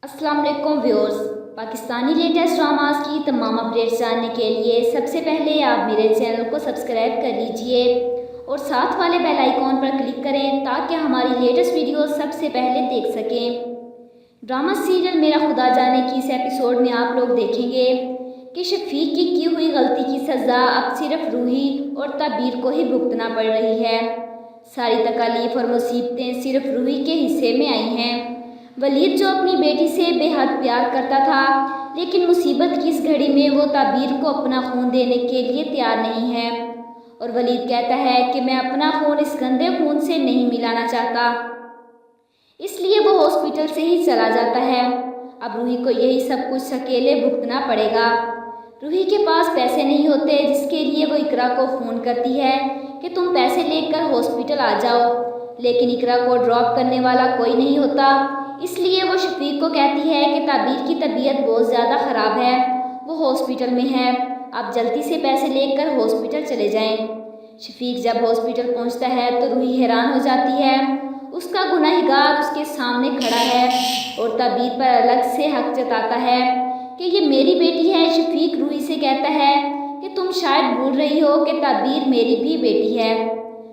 अस्सलाम वालेकुम viewers. Pakistani latest dramas की तमाम अपडेट्स जानने के लिए सबसे पहले आप मेरे चैनल को सब्सक्राइब कर लीजिए और साथ वाले बेल आइकॉन पर क्लिक करें ताकि हमारी लेटेस्ट वीडियो सबसे पहले देख सकें। ड्रामा सीरियल मेरा खुदा जाने की इस एपिसोड में आप लोग देखेंगे कि शफीक की हुई गलती की सज़ा अब सिर्फ रूही और ताबीर को ही भुगतना पड़ रही है। सारी तकालीफ और मुसीबतें सिर्फ रूही के हिस्से में आई हैं। वलीद जो अपनी बेटी से बेहद प्यार करता था, लेकिन मुसीबत की इस घड़ी में वो ताबीर को अपना खून देने के लिए तैयार नहीं है। और वलीद कहता है कि मैं अपना खून इस गंदे खून से नहीं मिलाना चाहता, इसलिए वो हॉस्पिटल से ही चला जाता है। अब रूही को यही सब कुछ अकेले भुगतना पड़ेगा। रूही के पास पैसे नहीं होते, जिसके लिए वो इकरा को फ़ोन करती है कि तुम पैसे लेकर हॉस्पिटल आ जाओ, लेकिन इकरा को ड्रॉप करने वाला कोई नहीं होता। इसलिए वो शफीक को कहती है कि ताबीर की तबीयत बहुत ज़्यादा ख़राब है, वो हॉस्पिटल में है, आप जल्दी से पैसे लेकर हॉस्पिटल चले जाएं। शफीक जब हॉस्पिटल पहुंचता है तो रूही हैरान हो जाती है। उसका गुनाहगार उसके सामने खड़ा है और ताबीर पर अलग से हक जताता है कि ये मेरी बेटी है। शफीक रूही से कहता है कि तुम शायद भूल रही हो कि ताबीर मेरी भी बेटी है,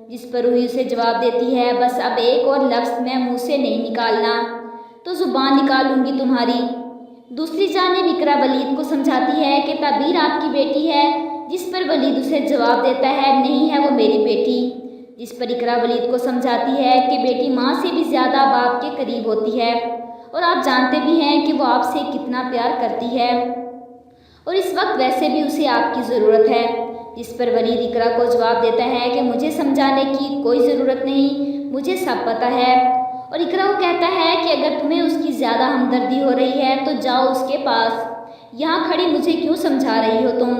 जिस पर रूही उसे जवाब देती है, बस अब एक और लफ्ज़ मैं मुँह से नहीं निकालना तो ज़ुबान निकालूंगी तुम्हारी। दूसरी जानिब इकरा वलीद को समझाती है कि ताबीर आपकी बेटी है, जिस पर वलीद उसे जवाब देता है नहीं है वो मेरी बेटी। जिस पर इकरा वलीद को समझाती है कि बेटी माँ से भी ज़्यादा बाप के करीब होती है और आप जानते भी हैं कि वो आपसे कितना प्यार करती है और इस वक्त वैसे भी उसे आपकी ज़रूरत है। जिस पर वलीद इकरा को जवाब देता है कि मुझे समझाने की कोई ज़रूरत नहीं, मुझे सब पता है। और इकरा को कहता है कि अगर तुम्हें उसकी ज़्यादा हमदर्दी हो रही है तो जाओ उसके पास, यहाँ खड़ी मुझे क्यों समझा रही हो तुम।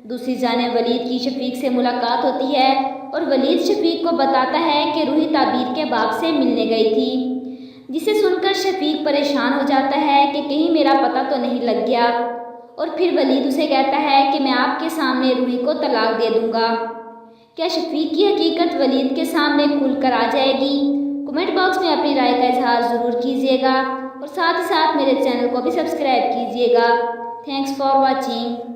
दूसरी जानिब वलीद की शफीक से मुलाकात होती है और वलीद शफीक को बताता है कि रूही ताबीर के बाप से मिलने गई थी, जिसे सुनकर शफीक परेशान हो जाता है कि कहीं मेरा पता तो नहीं लग गया। और फिर वलीद उसे कहता है कि मैं आपके सामने रूही को तलाक दे दूँगा। क्या शफीक की हकीकत वलीद के सामने खुलकर आ जाएगी? कमेंट बॉक्स में अपनी राय का इजहार ज़रूर कीजिएगा और साथ ही साथ मेरे चैनल को भी सब्सक्राइब कीजिएगा। Thanks for watching.